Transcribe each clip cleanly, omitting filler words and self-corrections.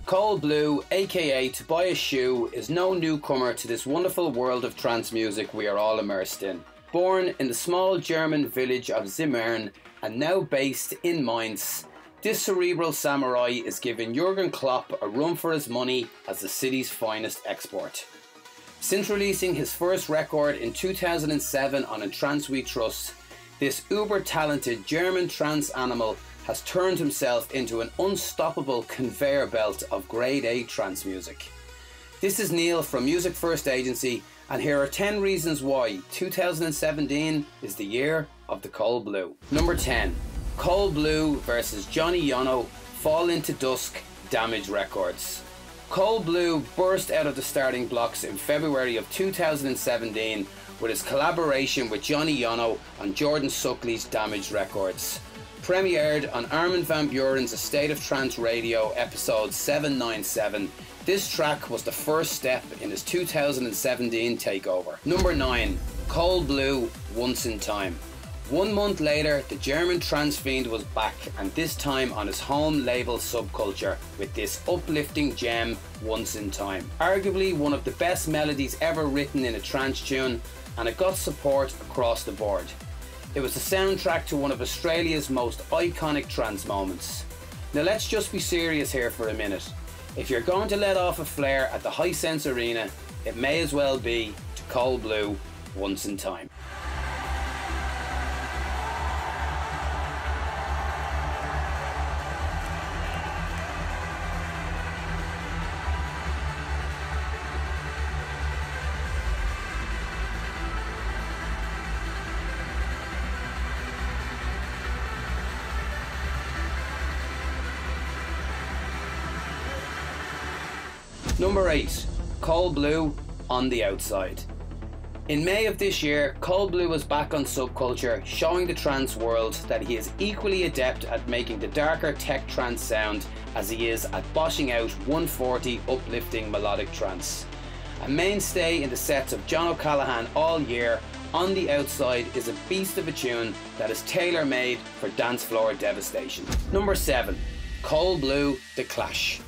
Cold Blue, aka Tobias Shu, is no newcomer to this wonderful world of trance music we are all immersed in. Born in the small German village of Zimmern and now based in Mainz, this cerebral samurai is giving Jurgen Klopp a run for his money as the city's finest export. Since releasing his first record in 2007 on A Trance We Trust, this uber-talented German trance animal has turned himself into an unstoppable conveyor belt of grade A trance music. This is Neal from Music First Agency, and here are 10 reasons why 2017 is the year of the Cold Blue. Number 10. Cold Blue versus Johnny Yano, Fall Into Dusk, Damage Records. Cold Blue burst out of the starting blocks in February of 2017 with his collaboration with Johnny Yano on Jordan Suckley's Damage Records. Premiered on Armin van Buuren's A State of Trance Radio episode 797, this track was the first step in his 2017 takeover. Number 9. Cold Blue, Once in Time. 1 month later, the German trance fiend was back, and this time on his home label Subculture with this uplifting gem, Once in Time. Arguably one of the best melodies ever written in a trance tune, and it got support across the board. It was the soundtrack to one of Australia's most iconic trance moments. Now let's just be serious here for a minute. If you're going to let off a flare at the High Sense Arena, it may as well be to Cold Blue, Once in Time. Number 8. Cold Blue, On the Outside. In May of this year, Cold Blue was back on Subculture, showing the trance world that he is equally adept at making the darker tech trance sound as he is at boshing out 140 uplifting melodic trance. A mainstay in the sets of John O'Callaghan all year, On the Outside is a beast of a tune that is tailor-made for dance floor devastation. Number 7. Cold Blue, The Clash.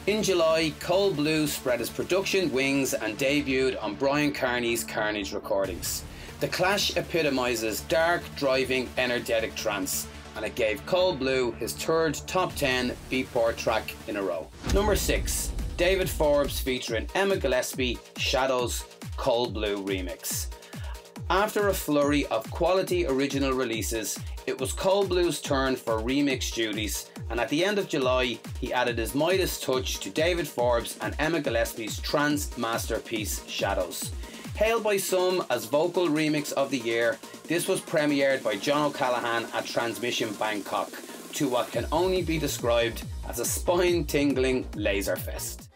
In July, Cold Blue spread his production wings and debuted on Brian Kearney's Carnage recordings. The Clash epitomises dark, driving, energetic trance, and it gave Cold Blue his third top 10 Beatport track in a row. Number 6. David Forbes featuring Emma Gillespie, Shadows, Cold Blue remix. After a flurry of quality original releases, it was Cold Blue's turn for remix duties, and at the end of July, he added his Midas touch to David Forbes and Emma Gillespie's trance masterpiece Shadows. Hailed by some as vocal remix of the year, this was premiered by John O'Callaghan at Transmission Bangkok to what can only be described as a spine-tingling laser fest.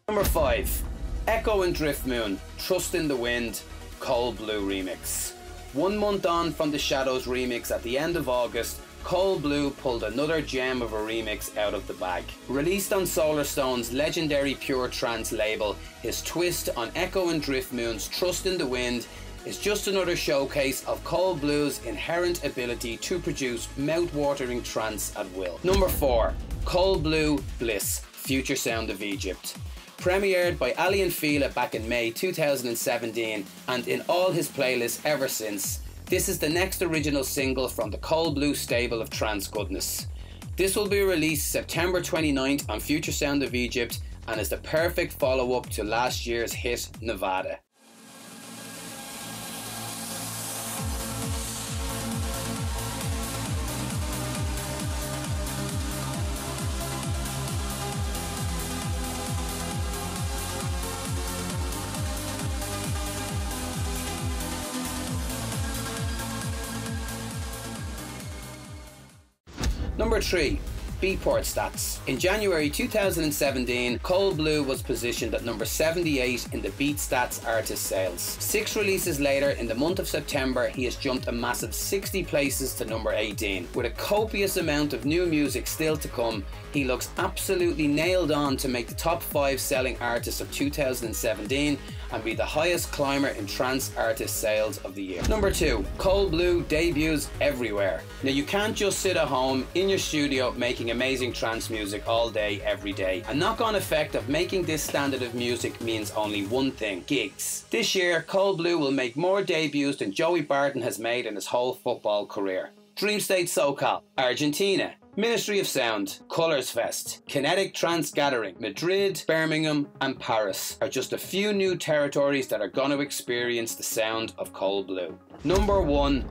Number 5. Echo and Drift Moon, Trust in the Wind, Cold Blue remix. 1 month on from the Shadows remix at the end of August, Cold Blue pulled another gem of a remix out of the bag. Released on Solarstone's legendary Pure Trance label, his twist on Echo and Drift Moon's Trust in the Wind is just another showcase of Cold Blue's inherent ability to produce mouth-watering trance at will. Number 4. Cold Blue, Bliss, Future Sound of Egypt. Premiered by Ali and Fila back in May 2017 and in all his playlists ever since, this is the next original single from the Cold Blue stable of trance goodness. This will be released September 29th on Future Sound of Egypt and is the perfect follow-up to last year's hit Nevada. Number 3. Beatport stats. In January 2017, Cold Blue was positioned at number 78 in the Beat Stats artist sales. 6 releases later, in the month of September, he has jumped a massive 60 places to number 18. With a copious amount of new music still to come, he looks absolutely nailed on to make the top 5 selling artists of 2017 and be the highest climber in trance artist sales of the year. Number 2. Cold Blue debuts everywhere. Now, you can't just sit at home in your studio making amazing trance music all day, every day. A knock-on effect of making this standard of music means only one thing: gigs. This year, Cold Blue will make more debuts than Joey Barton has made in his whole football career. Dream State SoCal, Argentina, Ministry of Sound, Colours Fest, Kinetic Trance Gathering, Madrid, Birmingham and Paris are just a few new territories that are going to experience the sound of Cold Blue. Number 1.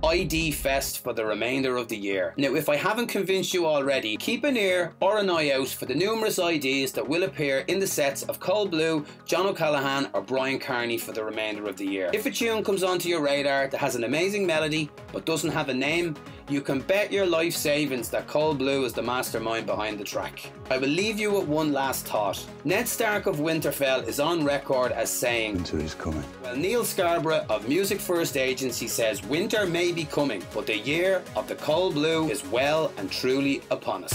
ID Fest for the remainder of the year. Now, if I haven't convinced you already, keep an ear or an eye out for the numerous IDs that will appear in the sets of Cold Blue, John O'Callaghan or Brian Carney for the remainder of the year. If a tune comes onto your radar that has an amazing melody but doesn't have a name, you can bet your life savings that Cold Blue is the mastermind behind the track. I will leave you with one last thought. Ned Stark of Winterfell is on record as saying, "Winter is coming." Well, Neal Scarborough of Music First Agency says winter may be coming, but the year of the Cold Blue is well and truly upon us.